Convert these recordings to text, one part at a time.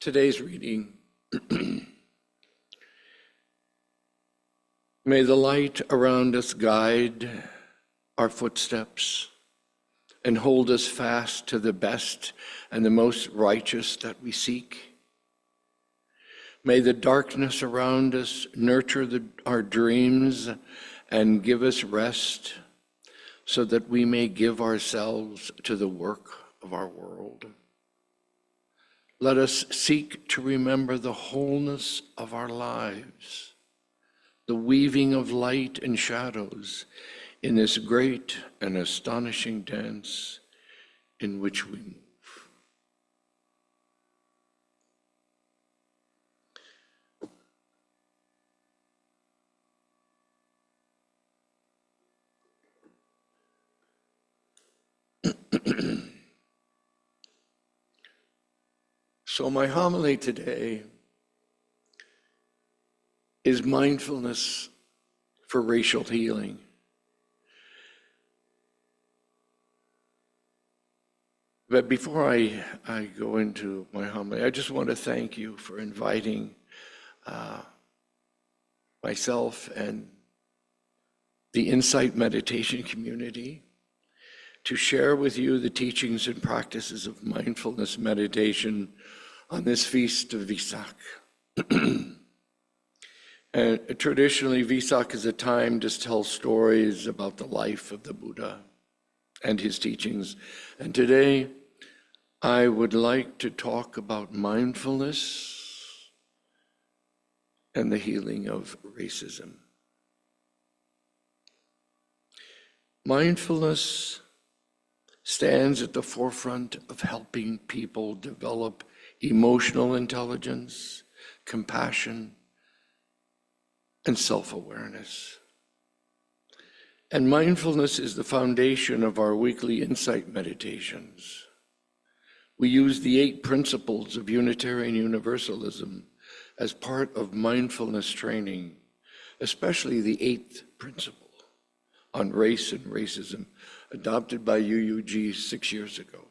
Today's reading. May the light around us guide our footsteps and hold us fast to the best and the most righteous that we seek. May the darkness around us nurture our dreams and give us rest so that we may give ourselves to the work of our world. Let us seek to remember the wholeness of our lives, the weaving of light and shadows in this great and astonishing dance in which we move. So my homily today is mindfulness for racial healing. But before I go into my homily, I just want to thank you for inviting myself and the Insight Meditation community to share with you the teachings and practices of mindfulness meditation on this feast of Vesak. And traditionally, Vesak is a time to tell stories about the life of the Buddha and his teachings. And today, I would like to talk about mindfulness and the healing of racism. Mindfulness stands at the forefront of helping people develop emotional intelligence, compassion, and self-awareness. And mindfulness is the foundation of our weekly insight meditations. We use the 8 principles of Unitarian Universalism as part of mindfulness training, especially the 8th principle on race and racism, adopted by UUG 6 years ago.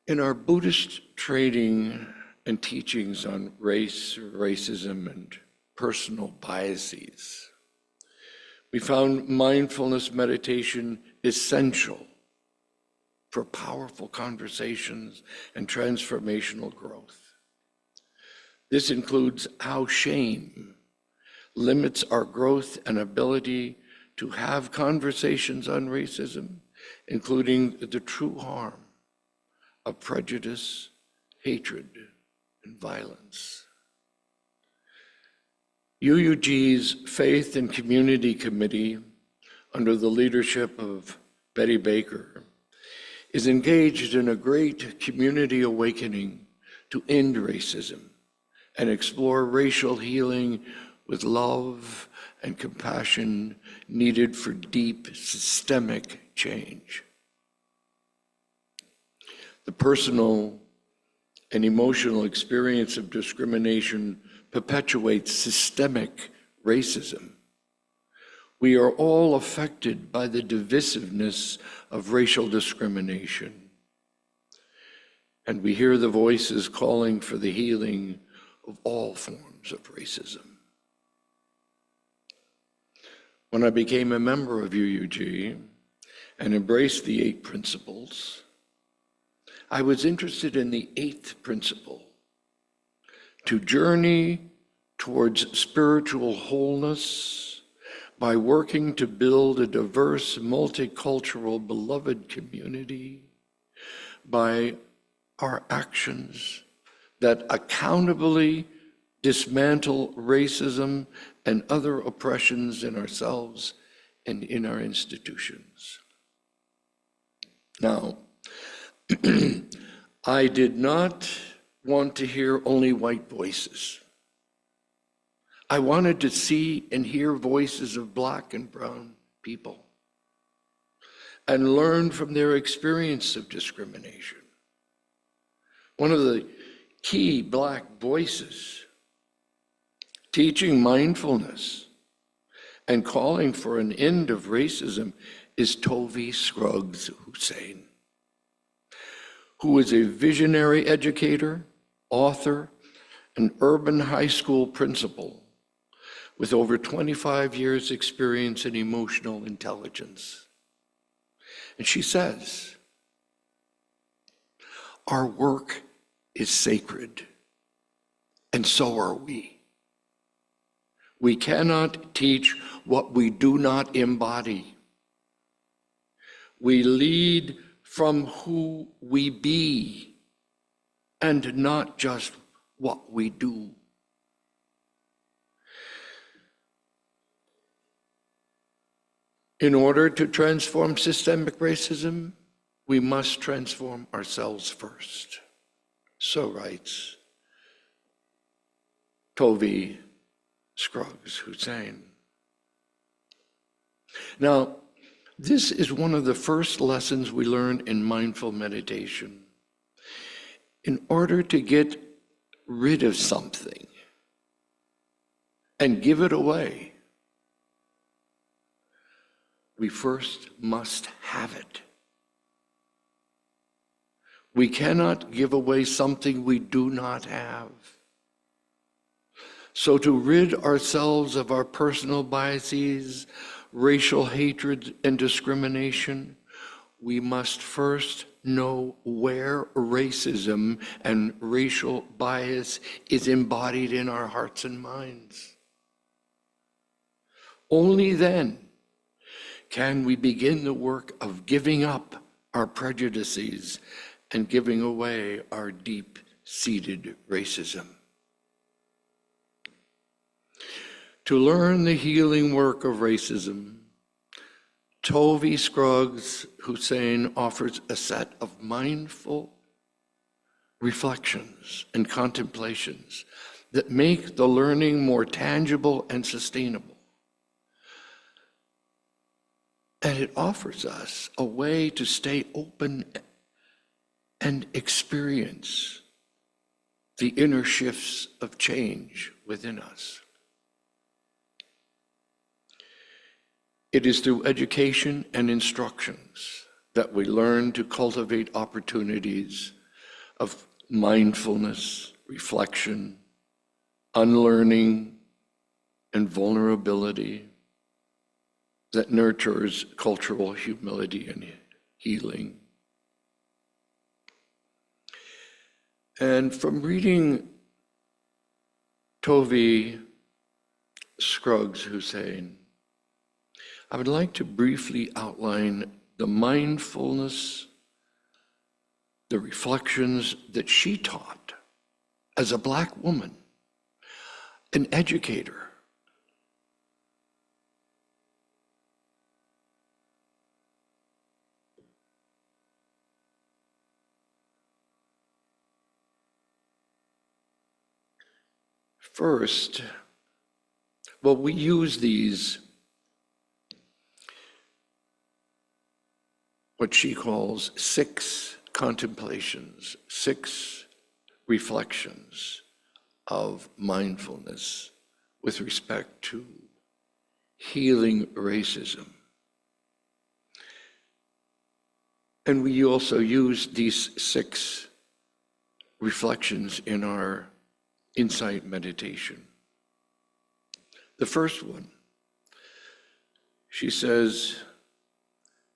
In our Buddhist training and teachings on race, racism, and personal biases, we found mindfulness meditation essential for powerful conversations and transformational growth. This includes how shame limits our growth and ability to have conversations on racism, including the true harm of prejudice, hatred, and violence. UUG's Faith and Community Committee, under the leadership of Betty Baker, is engaged in a great community awakening to end racism and explore racial healing with love and compassion needed for deep systemic change. The personal and emotional experience of discrimination perpetuates systemic racism. We are all affected by the divisiveness of racial discrimination, and we hear the voices calling for the healing of all forms of racism. When I became a member of UUG and embraced the 8 principles, I was interested in the 8th principle, to journey towards spiritual wholeness by working to build a diverse, multicultural, beloved community by our actions that accountably dismantle racism and other oppressions in ourselves and in our institutions. Now, I did not want to hear only white voices. I wanted to see and hear voices of Black and brown people and learn from their experience of discrimination. One of the key Black voices teaching mindfulness and calling for an end of racism is Tovi Scruggs Hussein, who is a visionary educator, author, and urban high school principal with over 25 years' experience in emotional intelligence. And she says, "Our work is sacred, and so are we. We cannot teach what we do not embody. We lead from who we be, and not just what we do." In order to transform systemic racism, we must transform ourselves first. So writes Tovi Scruggs Hussein. Now, this is one of the first lessons we learn in mindful meditation. In order to get rid of something and give it away, we first must have it. We cannot give away something we do not have. So to rid ourselves of our personal biases, racial hatred, and discrimination, we must first know where racism and racial bias is embodied in our hearts and minds. Only then can we begin the work of giving up our prejudices and giving away our deep-seated racism. To learn the healing work of racism, Tovi Scruggs Hussein offers a set of mindful reflections and contemplations that make the learning more tangible and sustainable. And it offers us a way to stay open and experience the inner shifts of change within us. It is through education and instructions that we learn to cultivate opportunities of mindfulness, reflection, unlearning, and vulnerability that nurtures cultural humility and healing. And from reading Tovi Scruggs Hussein, I would like to briefly outline the mindfulness, the reflections that she taught as a Black woman, an educator. First, well, we use these, what she calls 6 contemplations, 6 reflections of mindfulness with respect to healing racism. And we also use these 6 reflections in our insight meditation. The first one, she says,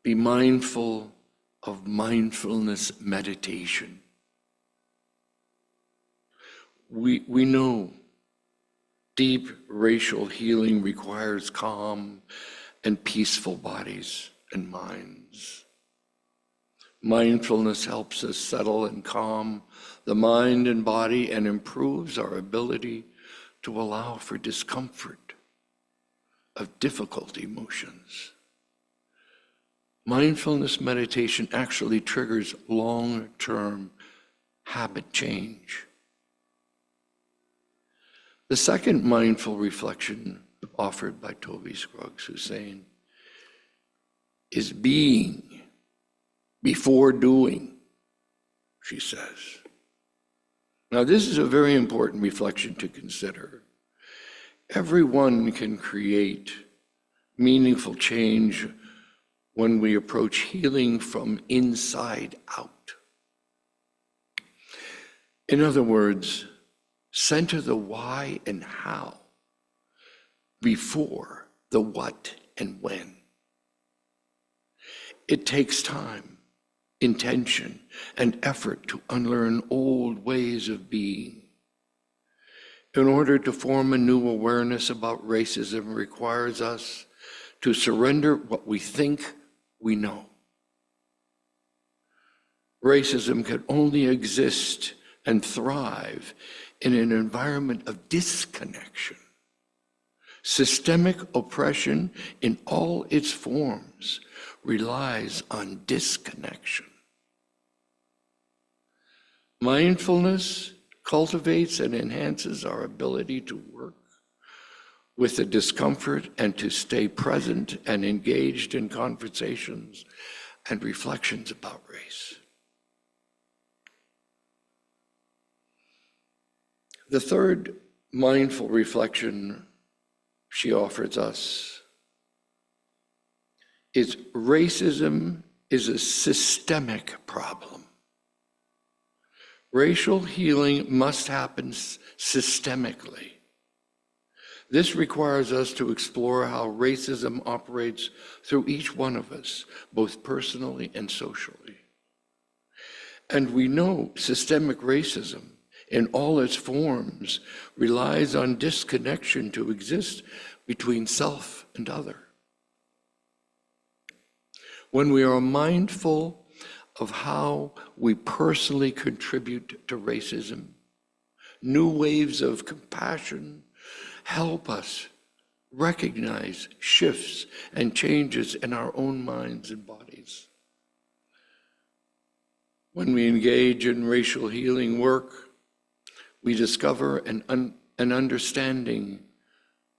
be mindful of mindfulness meditation. We know deep racial healing requires calm and peaceful bodies and minds. Mindfulness helps us settle and calm the mind and body and improves our ability to allow for discomfort of difficult emotions. Mindfulness meditation actually triggers long-term habit change. The second mindful reflection offered by Tovi Scruggs Hussein is being before doing, she says. Now, this is a very important reflection to consider. Everyone can create meaningful change when we approach healing from inside out. In other words, center the why and how before the what and when. It takes time, intention, and effort to unlearn old ways of being. In order to form a new awareness about racism requires us to surrender what we think we know. Racism can only exist and thrive in an environment of disconnection. Systemic oppression in all its forms relies on disconnection. Mindfulness cultivates and enhances our ability to work with the discomfort and to stay present and engaged in conversations and reflections about race. The third mindful reflection she offers us is racism is a systemic problem. Racial healing must happen systemically. This requires us to explore how racism operates through each one of us, both personally and socially. And we know systemic racism in all its forms relies on disconnection to exist between self and other. When we are mindful of how we personally contribute to racism, new waves of compassion help us recognize shifts and changes in our own minds and bodies. When we engage in racial healing work, we discover an understanding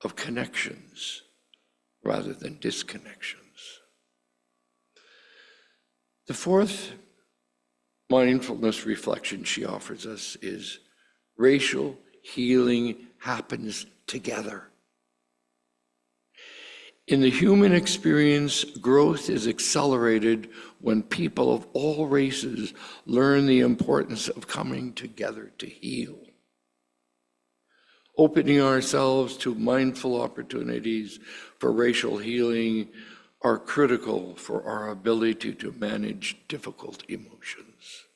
of connections rather than disconnections. The fourth mindfulness reflection she offers us is racial healing happens together. In the human experience, growth is accelerated when people of all races learn the importance of coming together to heal. Opening ourselves to mindful opportunities for racial healing are critical for our ability to manage difficult emotions.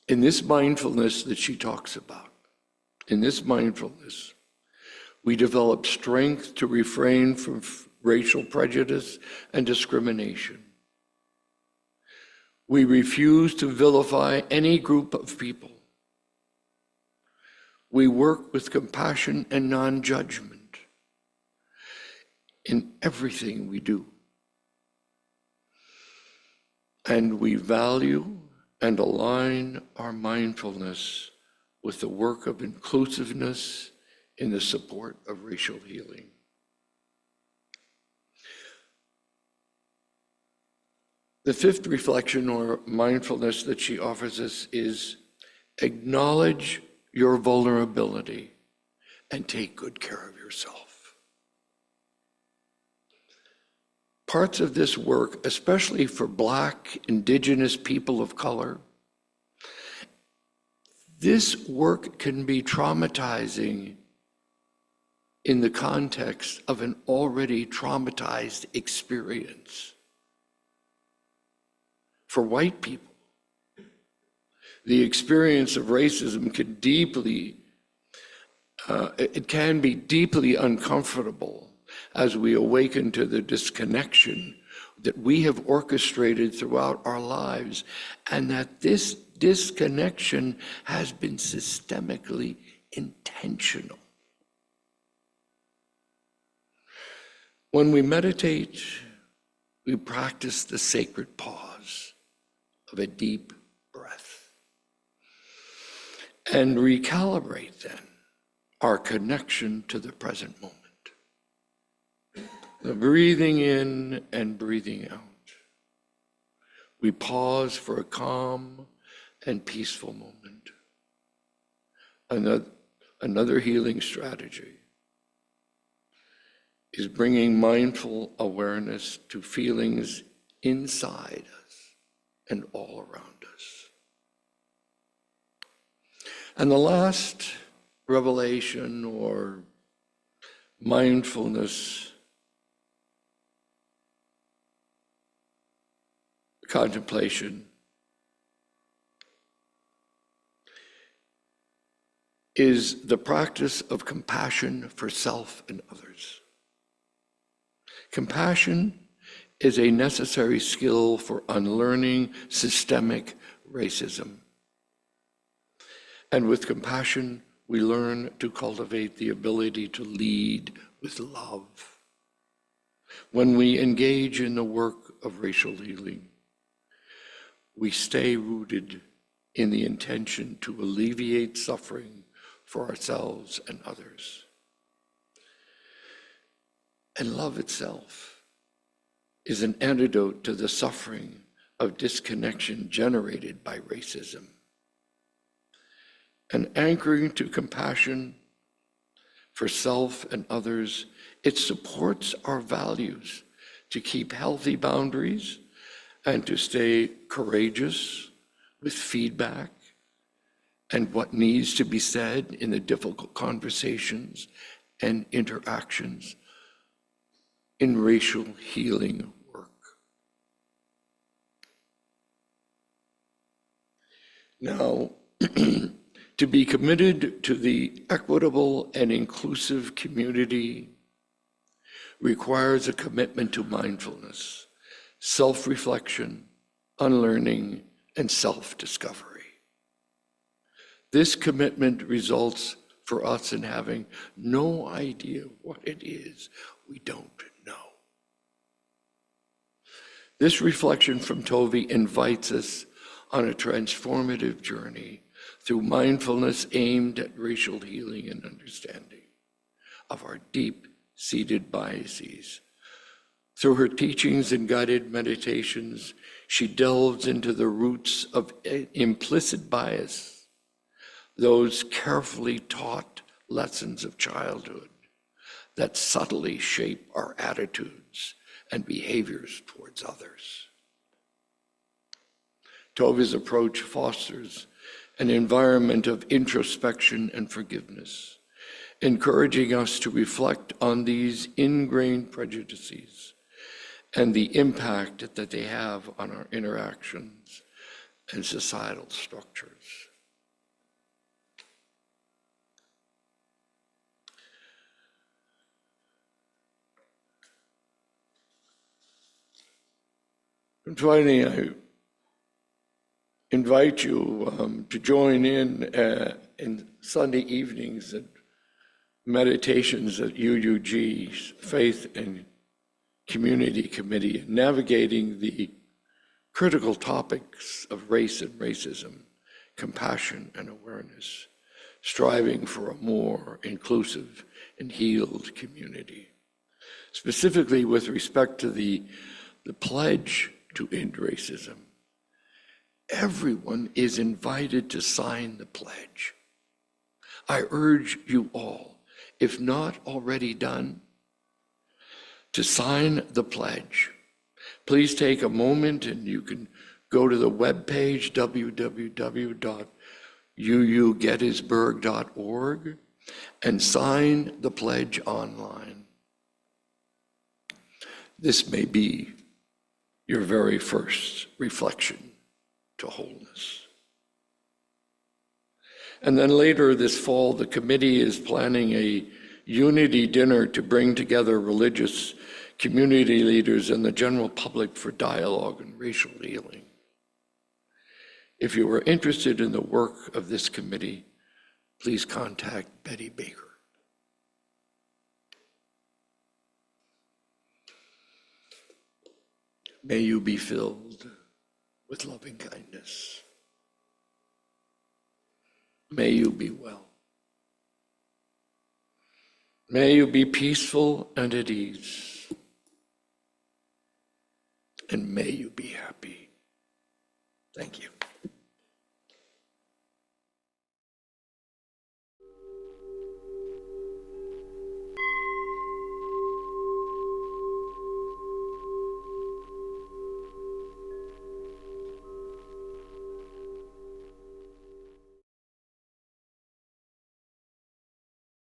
In this mindfulness that she talks about, in this mindfulness, we develop strength to refrain from racial prejudice and discrimination. We refuse to vilify any group of people. We work with compassion and non-judgment in everything we do. And we value and align our mindfulness with the work of inclusiveness in the support of racial healing. The fifth reflection or mindfulness that she offers us is acknowledge your vulnerability and take good care of yourself. Parts of this work, especially for Black, Indigenous people of color, this work can be traumatizing in the context of an already traumatized experience. For white people, the experience of racism can be deeply uncomfortable as we awaken to the disconnection that we have orchestrated throughout our lives, and that this disconnection has been systemically intentional. When we meditate, we practice the sacred pause of a deep breath and recalibrate then our connection to the present moment. The breathing in and breathing out. We pause for a calm and peaceful moment. Another healing strategy is bringing mindful awareness to feelings inside us and all around us. And the last revelation or mindfulness contemplation is the practice of compassion for self and others. Compassion is a necessary skill for unlearning systemic racism. And with compassion, we learn to cultivate the ability to lead with love. When we engage in the work of racial healing, we stay rooted in the intention to alleviate suffering for ourselves and others. And love itself is an antidote to the suffering of disconnection generated by racism. And anchoring to compassion for self and others, it supports our values to keep healthy boundaries and to stay courageous with feedback and what needs to be said in the difficult conversations and interactions in racial healing work. Now, to be committed to the equitable and inclusive community requires a commitment to mindfulness, self-reflection, unlearning, and self-discovery. This commitment results for us in having no idea what it is we don't know. This reflection from Tovi invites us on a transformative journey through mindfulness aimed at racial healing and understanding of our deep-seated biases. Through her teachings and guided meditations, she delves into the roots of implicit bias, those carefully taught lessons of childhood that subtly shape our attitudes and behaviors towards others. Tovi's approach fosters an environment of introspection and forgiveness, encouraging us to reflect on these ingrained prejudices and the impact that they have on our interactions and societal structures. And finally, I invite you to join in Sunday evenings at meditations at UUG's Faith and Community Committee, navigating the critical topics of race and racism, compassion and awareness, striving for a more inclusive and healed community. Specifically with respect to the pledge to end racism, everyone is invited to sign the pledge. I urge you all, if not already done, to sign the pledge. Please take a moment and you can go to the webpage www.uugettysburg.org and sign the pledge online. This may be your very first reflection to wholeness. And then later this fall, the committee is planning a unity dinner to bring together religious community leaders and the general public for dialogue and racial healing. If you are interested in the work of this committee, please contact Betty Baker. May you be filled with loving kindness. May you be well. May you be peaceful and at ease. And may you be happy. Thank you.